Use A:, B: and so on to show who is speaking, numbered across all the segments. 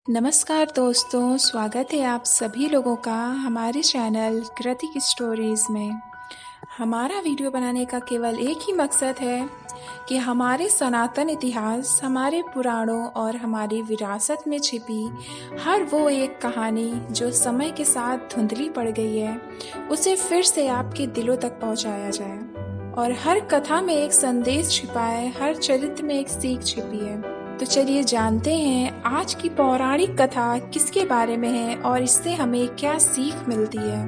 A: नमस्कार दोस्तों, स्वागत है आप सभी लोगों का हमारे चैनल कृतिक स्टोरीज में। हमारा वीडियो बनाने का केवल एक ही मकसद है कि हमारे सनातन इतिहास, हमारे पुराणों और हमारी विरासत में छिपी हर वो एक कहानी जो समय के साथ धुंधली पड़ गई है, उसे फिर से आपके दिलों तक पहुंचाया जाए। और हर कथा में एक संदेश छिपा है, हर चरित्र में एक सीख छिपी है। तो चलिए जानते हैं आज की पौराणिक कथा किसके बारे में है और इससे हमें क्या सीख मिलती है।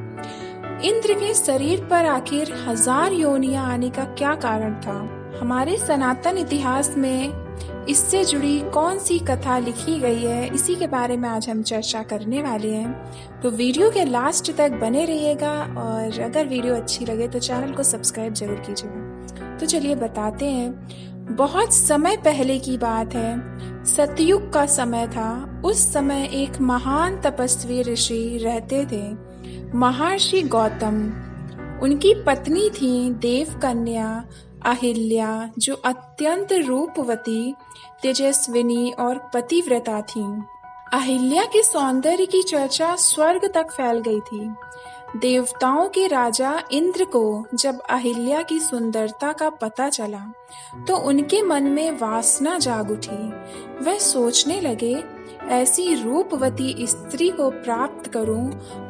A: इंद्र के शरीर पर आखिर 1000 योनियां आने का क्या कारण था? हमारे सनातन इतिहास में इससे जुड़ी कौन सी कथा लिखी गई है, इसी के बारे में आज हम चर्चा करने वाले हैं। तो वीडियो के लास्ट तक बने रहिएगा और अगर वीडियो अच्छी लगे तो चैनल को सब्सक्राइब जरूर कीजिएगा। तो चलिए बताते हैं। बहुत समय पहले की बात है, सतयुग का समय था। उस समय एक महान तपस्वी ऋषि रहते थे, महर्षि गौतम। उनकी पत्नी थी देवकन्या अहिल्या, जो अत्यंत रूपवती, तेजस्विनी और पतिव्रता थी। अहिल्या के सौंदर्य की चर्चा स्वर्ग तक फैल गई थी। देवताओं के राजा इंद्र को जब अहिल्या की सुंदरता का पता चला तो उनके मन में वासना जाग उठी। वह सोचने लगे, ऐसी रूपवती स्त्री को प्राप्त करूं,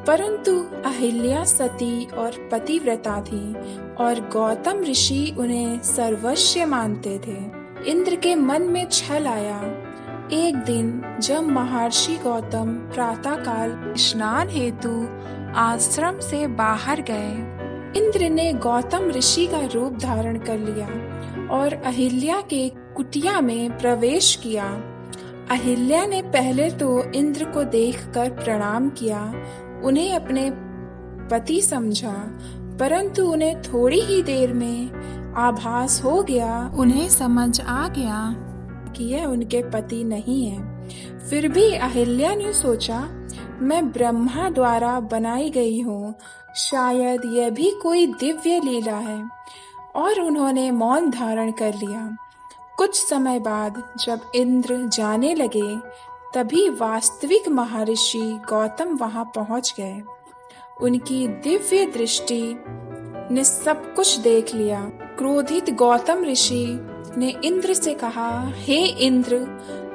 A: परंतु अहिल्या सती और पतिव्रता थी और गौतम ऋषि उन्हें सर्वस्व मानते थे। इंद्र के मन में छल आया। एक दिन जब महर्षि गौतम प्रातःकाल स्नान हेतु आश्रम से बाहर गए, इंद्र ने गौतम ऋषि का रूप धारण कर लिया और अहिल्या के कुटिया में प्रवेश किया। अहिल्या ने पहले तो इंद्र को देखकर प्रणाम किया, उन्हें अपने पति समझा, परंतु उन्हें थोड़ी ही देर में आभास हो गया, उन्हें समझ आ गया कि यह उनके पति नहीं है। फिर भी अहिल्या ने सोचा, मैं ब्रह्मा द्वारा बनाई गई हूँ, शायद यह भी कोई दिव्य लीला है, और उन्होंने मौन धारण कर लिया। कुछ समय बाद जब इंद्र जाने लगे, तभी वास्तविक महर्षि गौतम वहां पहुंच गए। उनकी दिव्य दृष्टि ने सब कुछ देख लिया। क्रोधित गौतम ऋषि ने इंद्र से कहा, हे इंद्र,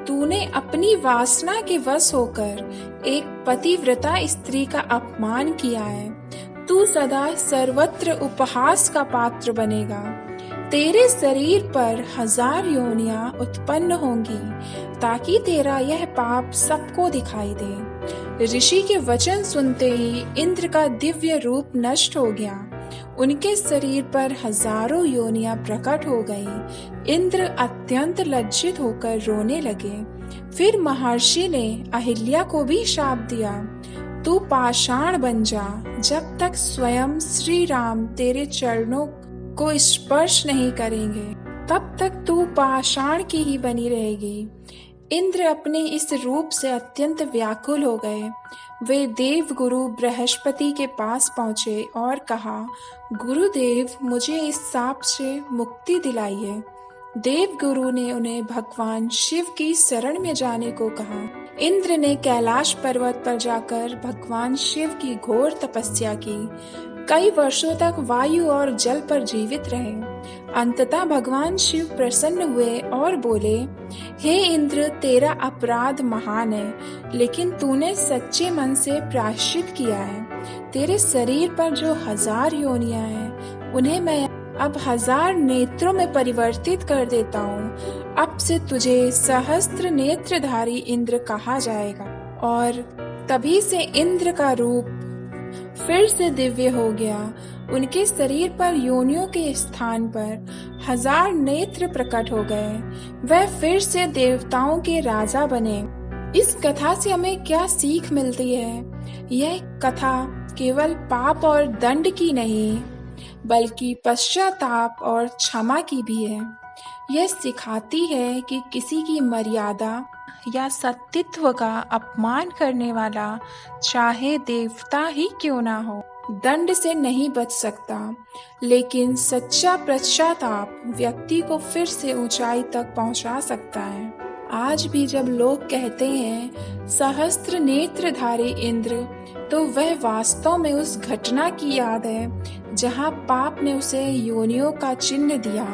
A: तूने अपनी वासना के वश होकर एक पतिव्रता स्त्री का अपमान किया है। तू सदा सर्वत्र उपहास का पात्र बनेगा। तेरे शरीर पर 1000 योनियां उत्पन्न होंगी ताकि तेरा यह पाप सबको दिखाई दे। ऋषि के वचन सुनते ही इंद्र का दिव्य रूप नष्ट हो गया। उनके शरीर पर हजारों योनियां प्रकट हो गईं। इंद्र अत्यंत लज्जित होकर रोने लगे। फिर महर्षि ने अहिल्या को भी शाप दिया, तू पाषाण बन जा, जब तक स्वयं श्री राम तेरे चरणों को स्पर्श नहीं करेंगे, तब तक तू पाषाण की ही बनी रहेगी। इंद्र अपने इस रूप से अत्यंत व्याकुल हो गए। वे देव गुरु बृहस्पति के पास पहुंचे और कहा, गुरुदेव, मुझे इस शाप से मुक्ति दिलाइए। देव गुरु ने उन्हें भगवान शिव की शरण में जाने को कहा। इंद्र ने कैलाश पर्वत पर जाकर भगवान शिव की घोर तपस्या की। कई वर्षों तक वायु और जल पर जीवित रहे। अंततः भगवान शिव प्रसन्न हुए और बोले, हे इंद्र, तेरा अपराध महान है, लेकिन तूने सच्चे मन से प्रायश्चित किया है। तेरे शरीर पर जो 1000 योनियां हैं, उन्हें मैं अब 1000 नेत्रों में परिवर्तित कर देता हूँ। अब से तुझे सहस्त्र नेत्रधारी इंद्र कहा जाएगा। और तभी से इंद्र का रूप फिर से दिव्य हो गया। उनके शरीर पर योनियों के स्थान पर 1000 नेत्र प्रकट हो गए। वह फिर से देवताओं के राजा बने। इस कथा से हमें क्या सीख मिलती है? यह कथा केवल पाप और दंड की नहीं, बल्कि पश्चाताप और क्षमा की भी है। यह सिखाती है कि किसी की मर्यादा या सतीत्व का अपमान करने वाला, चाहे देवता ही क्यों ना हो, दंड से नहीं बच सकता, लेकिन सच्चा पश्चाताप व्यक्ति को फिर से ऊंचाई तक पहुंचा सकता है। आज भी जब लोग कहते हैं सहस्त्र नेत्रधारी इंद्र, तो वह वास्तव में उस घटना की याद है जहां पाप ने उसे योनियों का चिन्ह दिया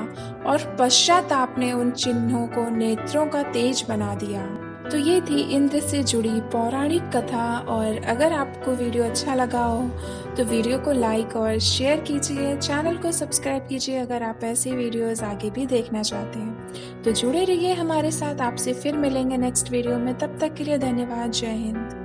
A: और पश्चाताप ने उन चिन्हों को नेत्रों का तेज बना दिया। तो ये थी इंद्र से जुड़ी पौराणिक कथा। और अगर आपको वीडियो अच्छा लगा हो तो वीडियो को लाइक और शेयर कीजिए, चैनल को सब्सक्राइब कीजिए अगर आप ऐसे वीडियोस आगे भी देखना चाहते हैं। तो जुड़े रहिए हमारे साथ, आपसे फिर मिलेंगे नेक्स्ट वीडियो में। तब तक के लिए धन्यवाद। जय हिंद।